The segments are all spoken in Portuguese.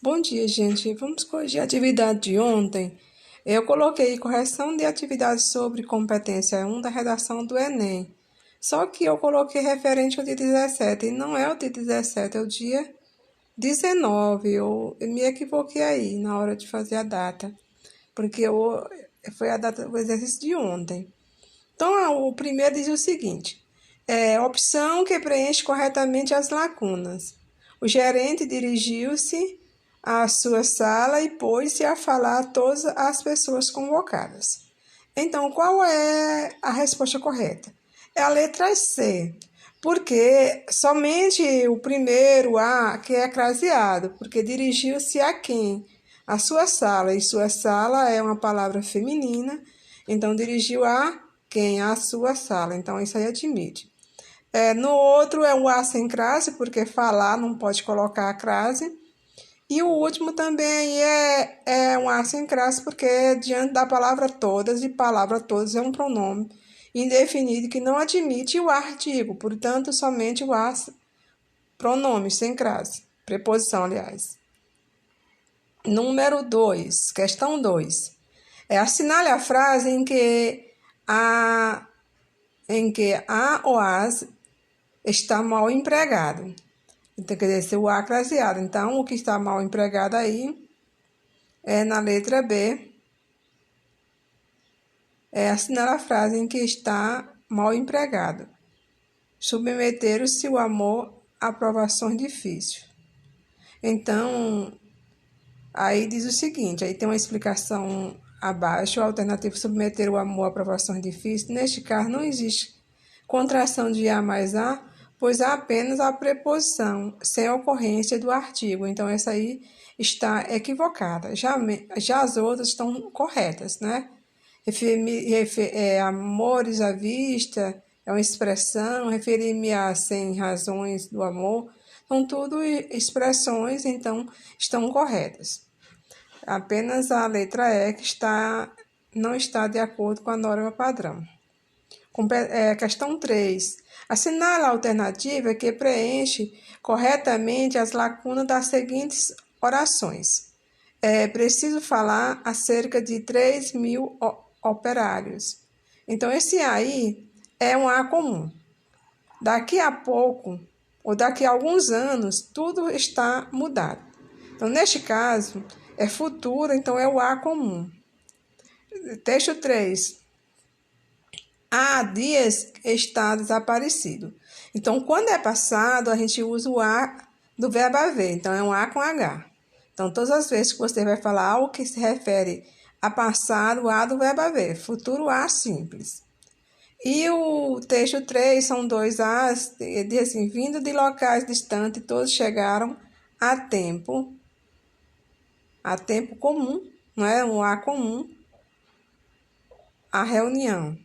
Bom dia, gente. Vamos corrigir a atividade de ontem. Eu coloquei correção de atividade sobre competência 1 da redação do Enem. Só que eu coloquei referente ao dia 17, e não é o dia 17, é o dia 19. Eu me equivoquei aí na hora de fazer a data, porque foi a data do exercício de ontem. Então, o primeiro diz o seguinte: opção que preenche corretamente as lacunas. O gerente dirigiu-se à sua sala e pôs-se a falar a todas as pessoas convocadas. Então, qual é a resposta correta? É a letra C, porque somente o primeiro A que é craseado, porque dirigiu-se a quem? A sua sala, e sua sala é uma palavra feminina, então dirigiu a quem? A sua sala, então isso aí admite. No outro é o A sem crase, porque falar não pode colocar a crase. E o último também é um A sem crase, porque é diante da palavra todas, e palavra todas é um pronome indefinido que não admite o artigo, portanto, somente o A, pronome sem crase, preposição, aliás. Número 2, questão 2. Assinale a frase em que a ou as está mal empregado. Então, quer dizer, o A craseado. Então, o que está mal empregado aí é na letra B. Assinar a frase em que está mal empregado. Submeter-se o amor a provações difíceis. Então, aí diz o seguinte, aí tem uma explicação abaixo, a alternativa submeter o amor a provações difíceis. Neste caso, não existe contração de A mais A, pois há apenas a preposição, sem ocorrência do artigo. Então, essa aí está equivocada. Já as outras estão corretas, né? Amores à vista é uma expressão, referir-me a sem razões do amor, são tudo expressões, então estão corretas. Apenas a letra E que não está de acordo com a norma padrão. Questão 3. Assinale a alternativa que preenche corretamente as lacunas das seguintes orações. Preciso falar acerca de 3.000 operários. Então, esse aí é um A comum. Daqui a pouco, ou daqui a alguns anos, tudo está mudado. Então, neste caso, é futuro, então é o A comum. Texto 3. Há dias está desaparecido. Então, quando é passado, a gente usa o A do verbo haver. Então, é um A com H. Então, todas as vezes que você vai falar algo que se refere a passado, o A do verbo haver. Futuro A simples. E o texto 3 são dois As, diz assim, vindo de locais distantes, todos chegaram a tempo comum, não é? Um A comum, a reunião.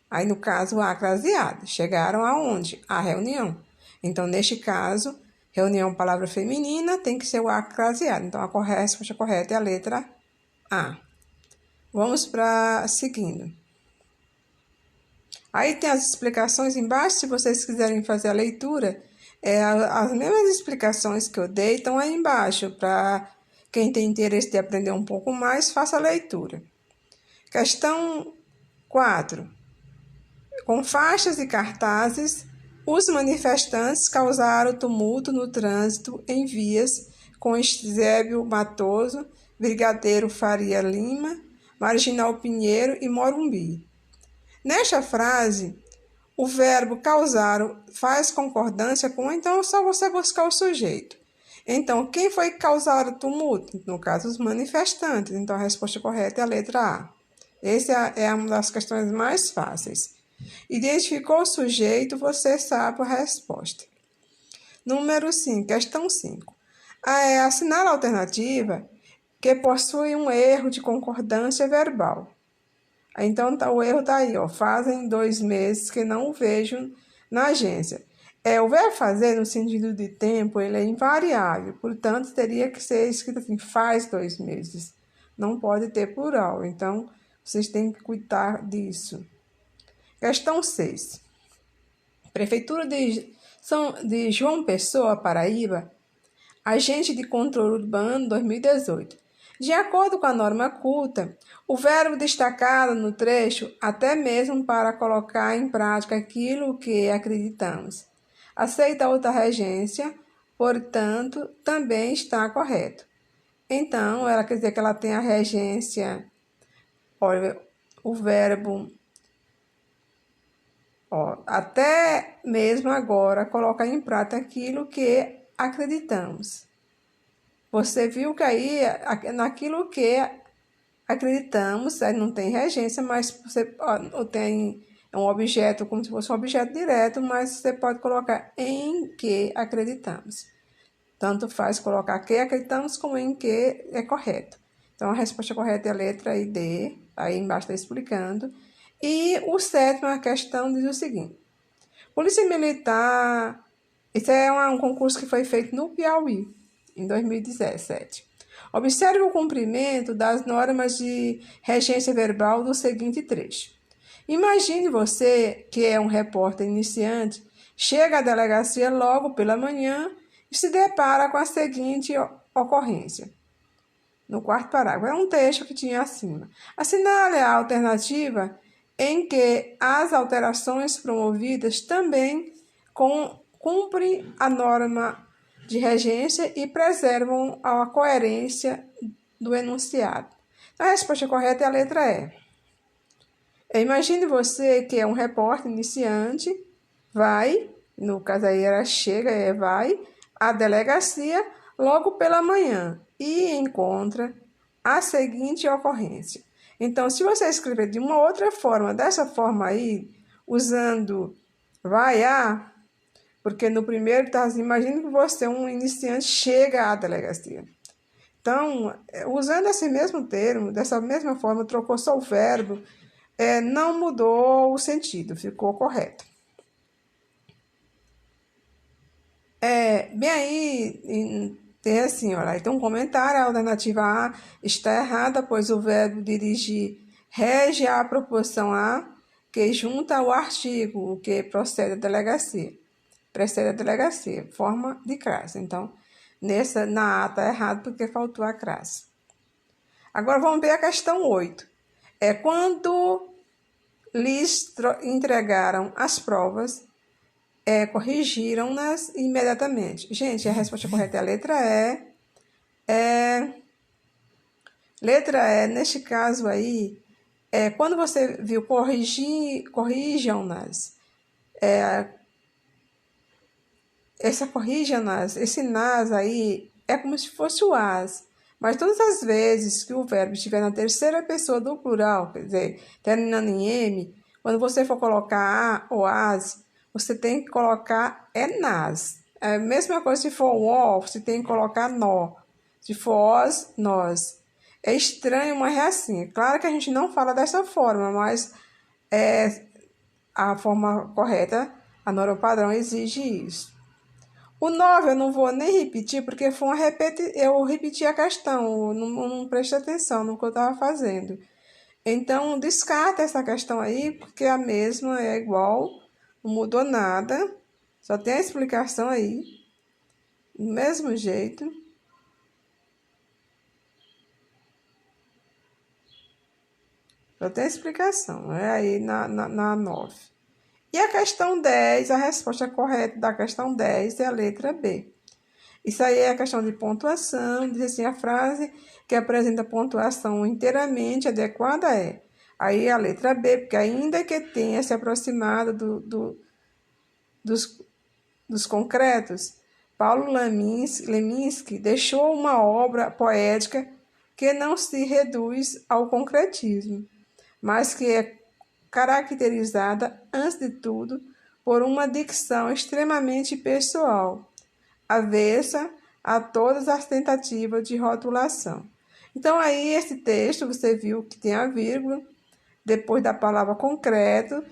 Aí, no caso, A craseado. Chegaram aonde? A reunião. Então, neste caso, reunião, palavra feminina, tem que ser o A craseado. Então, a resposta correta é a letra A. Vamos para seguindo. Aí tem as explicações embaixo, se vocês quiserem fazer a leitura. As mesmas explicações que eu dei estão aí embaixo. Para quem tem interesse de aprender um pouco mais, faça a leitura. Questão 4. Com faixas e cartazes, os manifestantes causaram tumulto no trânsito em vias com Eusébio Matoso, Brigadeiro Faria Lima, Marginal Pinheiro e Morumbi. Nesta frase, o verbo causar faz concordância com, então é só você buscar o sujeito. Então, quem foi causar o tumulto? No caso, os manifestantes. Então, a resposta correta é a letra A. Essa é uma das questões mais fáceis. Identificou o sujeito, você sabe a resposta. Número 5, questão 5. Assinala a alternativa que possui um erro de concordância verbal. Então, o erro está aí, ó. Fazem 2 meses que não o vejo na agência. O verbo fazer, no sentido de tempo, ele é invariável. Portanto, teria que ser escrito assim, faz 2 meses. Não pode ter plural. Então, vocês têm que cuidar disso. Questão 6. Prefeitura de João Pessoa, Paraíba, Agente de Controle Urbano 2018. De acordo com a norma culta, o verbo destacado no trecho, até mesmo para colocar em prática aquilo que acreditamos, aceita outra regência, portanto, também está correto. Então, ela quer dizer que ela tem a regência, olha, o verbo, até mesmo agora, colocar em prática aquilo que acreditamos. Você viu que aí, naquilo que acreditamos, aí não tem regência, mas você tem um objeto, como se fosse um objeto direto, mas você pode colocar em que acreditamos. Tanto faz colocar que acreditamos como em que é correto. Então, a resposta correta é a letra I, D, aí embaixo está explicando. E o sétimo, a questão diz o seguinte. Polícia Militar, esse é um concurso que foi feito no Piauí, em 2017. Observe o cumprimento das normas de regência verbal do seguinte trecho. Imagine você, que é um repórter iniciante, chega à delegacia logo pela manhã e se depara com a seguinte ocorrência. No quarto parágrafo, é um texto que tinha acima. Assinale a alternativa em que as alterações promovidas também cumprem a norma de regência e preservam a coerência do enunciado. A resposta correta é a letra E. Imagine você que é um repórter iniciante, vai, no caso aí era chega, vai à delegacia logo pela manhã e encontra a seguinte ocorrência. Então, se você escrever de uma outra forma, dessa forma aí, usando vai a, porque no primeiro está assim, imagine que você, um iniciante, chega à delegacia. Então, usando esse mesmo termo, dessa mesma forma, trocou só o verbo, não mudou o sentido, ficou correto. Bem aí, tem assim, olha, então um comentário, a alternativa A está errada, pois o verbo dirigir rege a proporção A, que junta o artigo, o que precede a delegacia, forma de crase. Então, na A está errado porque faltou a crase. Agora vamos ver a questão 8. Quando lhes entregaram as provas, corrigiram-nas imediatamente. Gente, a resposta correta é a letra E. Letra E, neste caso aí, quando você viu corrijam-nas, essa corrijam-nas, esse nas aí, é como se fosse o as. Mas todas as vezes que o verbo estiver na terceira pessoa do plural, quer dizer, terminando em M, quando você for colocar a ou as, você tem que colocar nas. É a mesma coisa se for o, você tem que colocar nó. Se for os, nós. É estranho, mas é assim. Claro que a gente não fala dessa forma, mas a forma correta, a norma padrão exige isso. O 9 eu não vou nem repetir, porque foi eu repeti a questão, não prestei atenção no que eu estava fazendo. Então, descarta essa questão aí, porque a mesma é igual, não mudou nada, só tem a explicação aí, do mesmo jeito. Só tem a explicação, aí na 9. E a questão 10, a resposta correta da questão 10 é a letra B. Isso aí é a questão de pontuação, diz assim, a frase que apresenta pontuação inteiramente adequada é. Aí a letra B, porque ainda que tenha se aproximado dos concretos, Paulo Leminski deixou uma obra poética que não se reduz ao concretismo, mas que é caracterizada, antes de tudo, por uma dicção extremamente pessoal, avessa a todas as tentativas de rotulação. Então, aí, esse texto, você viu que tem a vírgula, depois da palavra concreto,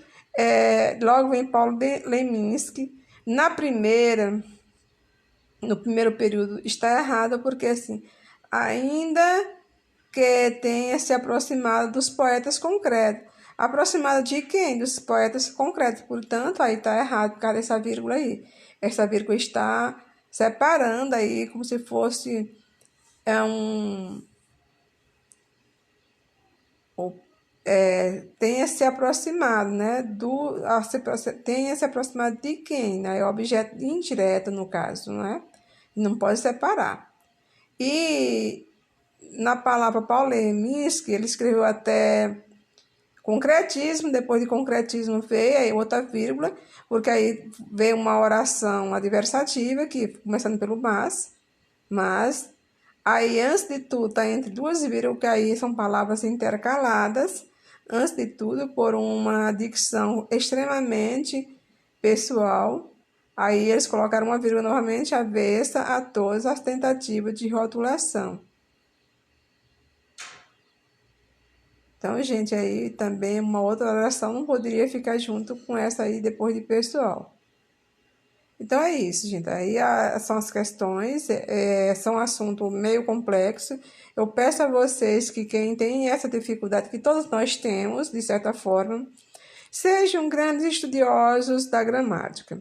logo vem Paulo Leminski. No primeiro período, está errado, porque, assim, ainda que tenha se aproximado dos poetas concretos. Aproximado de quem? Dos poetas concretos. Portanto, aí está errado por causa dessa vírgula aí. Essa vírgula está separando aí como se fosse um tenha se aproximado, né? Tenha se aproximado de quem, né? É objeto indireto, no caso, né? Não pode separar. E na palavra Paulo-Leminski, ele escreveu até concretismo, depois de concretismo veio aí outra vírgula, porque aí veio uma oração adversativa, que começando pelo mas, aí antes de tudo está entre duas vírgulas, que aí são palavras intercaladas, antes de tudo por uma dicção extremamente pessoal, aí eles colocaram uma vírgula novamente avessa a todas as tentativas de rotulação. Então, gente, aí também uma outra oração não poderia ficar junto com essa aí depois de pessoal. Então é isso, gente. Aí são as questões, são um assunto meio complexo. Eu peço a vocês que quem tem essa dificuldade, que todos nós temos, de certa forma, sejam grandes estudiosos da gramática.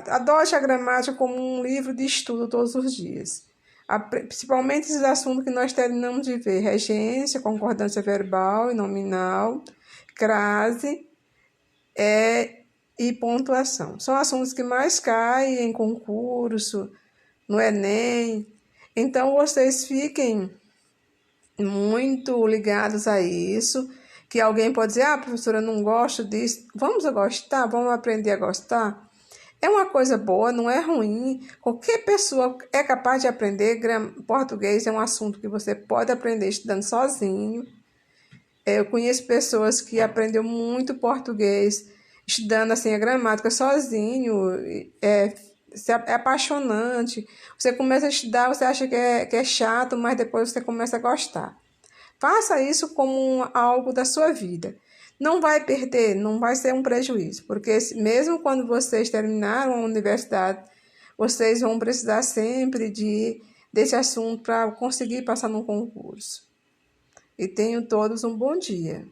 Adote a gramática como um livro de estudo todos os dias. Principalmente esses assuntos que nós terminamos de ver: regência, concordância verbal e nominal, crase e pontuação. São assuntos que mais caem em concurso, no Enem. Então, vocês fiquem muito ligados a isso, que alguém pode dizer, professora, eu não gosto disso. Vamos gostar, vamos aprender a gostar. É uma coisa boa, não é ruim. Qualquer pessoa é capaz de aprender. Português é um assunto que você pode aprender estudando sozinho. Eu conheço pessoas que aprenderam muito português estudando assim a gramática sozinho. É apaixonante. Você começa a estudar, você acha que é chato, mas depois você começa a gostar. Faça isso como algo da sua vida. Não vai perder, não vai ser um prejuízo, porque mesmo quando vocês terminaram a universidade, vocês vão precisar sempre desse assunto para conseguir passar no concurso. E tenham todos um bom dia.